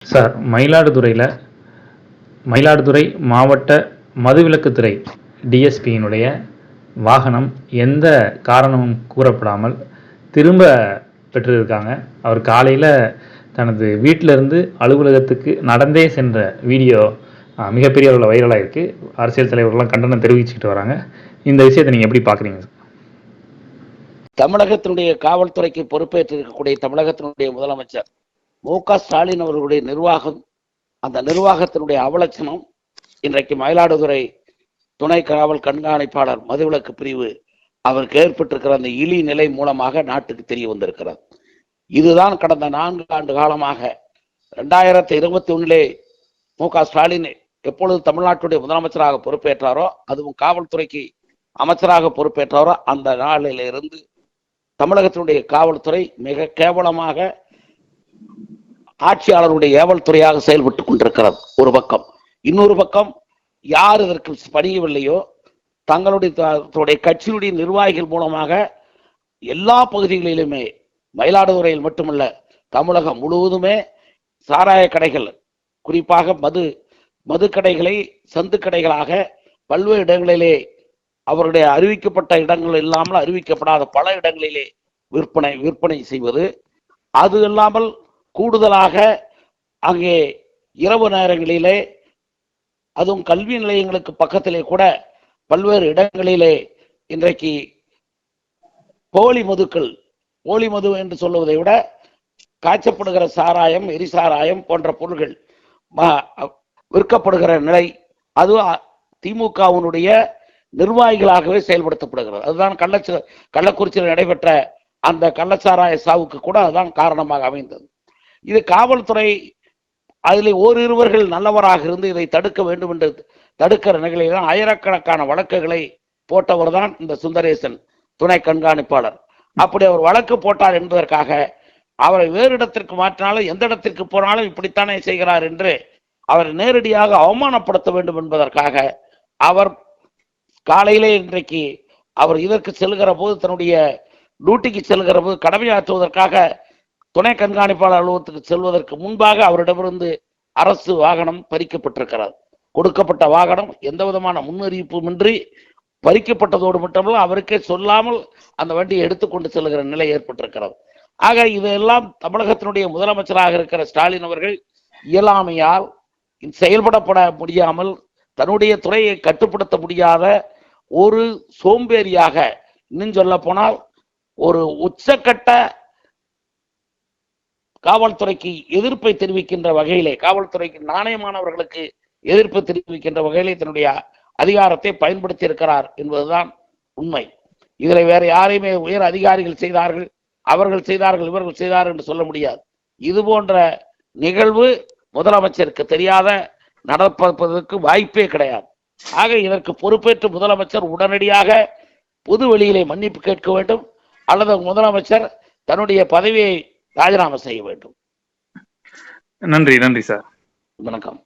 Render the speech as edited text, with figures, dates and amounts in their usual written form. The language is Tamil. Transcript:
சார், மயிலாடுதுறை மாவட்ட மதுவிலக்குத்துறை டிஎஸ்பியினுடைய வாகனம் எந்த காரணமும் கூறப்படாமல் திரும்ப பெற்றிருக்காங்க. அவர் காலையில் தனது வீட்டிலிருந்து அலுவலகத்துக்கு நடந்தே சென்ற வீடியோ மிகப்பெரிய அளவில் வைரலாக இருக்குது. அரசியல் தலைவர்கள்லாம் கண்டனம் தெரிவிச்சுக்கிட்டு வராங்க. இந்த விஷயத்தை நீங்கள் எப்படி பார்க்குறீங்க? தமிழகத்தினுடைய காவல்துறைக்கு பொறுப்பேற்றிருக்கக்கூடிய தமிழகத்தினுடைய முதலமைச்சர் மு.க. ஸ்டாலின் அவர்களுடைய நிர்வாகம், அந்த நிர்வாகத்தினுடைய அவலட்சணம் இன்றைக்கு மயிலாடுதுறை துணை காவல் கண்காணிப்பாளர் மதுவிலக்கு பிரிவு அவருக்கு ஏற்பட்டிருக்கிற அந்த இழி நிலை மூலமாக நாட்டுக்கு தெரிய வந்திருக்கிறது. இதுதான் கடந்த 4 ஆண்டு காலமாக 2021 மு.க. ஸ்டாலின் எப்பொழுது தமிழ்நாட்டுடைய முதலமைச்சராக பொறுப்பேற்றாரோ, அதுவும் காவல்துறைக்கு அமைச்சராக பொறுப்பேற்றாரோ, அந்த நாளிலிருந்து தமிழகத்தினுடைய காவல்துறை மிக கேவலமாக ஆட்சியாளருடைய ஏவல் துறையாக செயல்பட்டுக் கொண்டிருக்கிறது ஒரு பக்கம். இன்னொரு பக்கம் யார் இதற்கு பணியவில்லையோ தங்களுடைய கட்சியினுடைய நிர்வாகிகள் மூலமாக எல்லா பகுதிகளிலுமே, மயிலாடுதுறையில் மட்டுமல்ல தமிழகம் முழுவதுமே சாராய கடைகள், குறிப்பாக மது கடைகளை சந்து கடைகளாக பல்வேறு இடங்களிலே அவருடைய அறிவிக்கப்பட்ட இடங்கள் இல்லாமல் அறிவிக்கப்படாத பல இடங்களிலே விற்பனை செய்வது, அது இல்லாமல் கூடுதலாக அங்கே இரவு நேரங்களிலே, அதுவும் கல்வி நிலையங்களுக்கு பக்கத்திலே கூட பல்வேறு இடங்களிலே இன்றைக்கு போலி மது என்று சொல்லுவதை விட காய்ச்சப்படுகிற சாராயம், எரிசாராயம் போன்ற பொருள்கள் விற்கப்படுகிற நிலை, அது திமுகவினுடைய நிர்வாகிகளாகவே செயல்படுத்தப்படுகிறது. அதுதான் கள்ளக்குறிச்சியில் நடைபெற்ற அந்த கள்ளச்சாராய சாவுக்கு கூட அதுதான் காரணமாக அமைந்தது. இது காவல்துறை அதில் ஓரிருவர்கள் நல்லவராக இருந்து இதை தடுக்க வேண்டும் என்று தடுக்கிற நிலையில் தான் ஆயிரக்கணக்கான வழக்குகளை போட்டவர் தான் இந்த சுந்தரேசன் துணை கண்காணிப்பாளர். அப்படி அவர் வழக்கு போட்டார் என்பதற்காக அவரை வேறு இடத்திற்கு மாற்றினாலும் எந்த இடத்திற்கு போனாலும் இப்படித்தானே செய்கிறார் என்று அவரை நேரடியாக அவமானப்படுத்த வேண்டும் என்பதற்காக அவர் காலையிலே இன்றைக்கு அவர் இதற்கு செல்கிற போது, தன்னுடைய டியூட்டிக்கு செல்கிற போது, கடமையாற்றுவதற்காக துணை கண்காணிப்பாளர் அலுவலகத்துக்கு செல்வதற்கு முன்பாக அவரிடமிருந்து அரசு வாகனம் பறிக்கப்பட்டிருக்கிறது. கொடுக்கப்பட்ட வாகனம் எந்த விதமான முன்னறிவிப்புமின்றி பறிக்கப்பட்டதோடு மட்டுமல்ல, அவருக்கே சொல்லாமல் அந்த வண்டியை எடுத்துக்கொண்டு செல்கிற நிலை ஏற்பட்டிருக்கிறது. ஆக இதெல்லாம் தமிழகத்தினுடைய முதலமைச்சராக இருக்கிற ஸ்டாலின் அவர்கள் இயலாமையால் செயல்படப்பட முடியாமல், தன்னுடைய துறையை கட்டுப்படுத்த முடியாத ஒரு சோம்பேறியாக, இன்னும் சொல்ல போனால் ஒரு உச்சக்கட்ட காவல்துறைக்கு எதிர்ப்பை தெரிவிக்கின்ற வகையிலே, காவல்துறைக்கு நாணயமானவர்களுக்கு எதிர்ப்பு தெரிவிக்கின்ற வகையிலே தன்னுடைய அதிகாரத்தை பயன்படுத்தி இருக்கிறார் என்பதுதான் உண்மை. இதில் வேற யாரையுமே உயர் அதிகாரிகள் செய்தார்கள், அவர்கள் செய்தார்கள், இவர்கள் செய்தார்கள் என்று சொல்ல முடியாது. இது போன்ற நிகழ்வு முதலமைச்சருக்கு தெரியாத நடப்பதற்கு வாய்ப்பே கிடையாது. ஆக இதற்கு பொறுப்பேற்று முதலமைச்சர் உடனடியாக பொது வெளியிலே மன்னிப்பு கேட்க வேண்டும், அல்லது முதலமைச்சர் தன்னுடைய பதவியை ராஜினாமா செய்ய வேண்டும். நன்றி சார். வணக்கம்.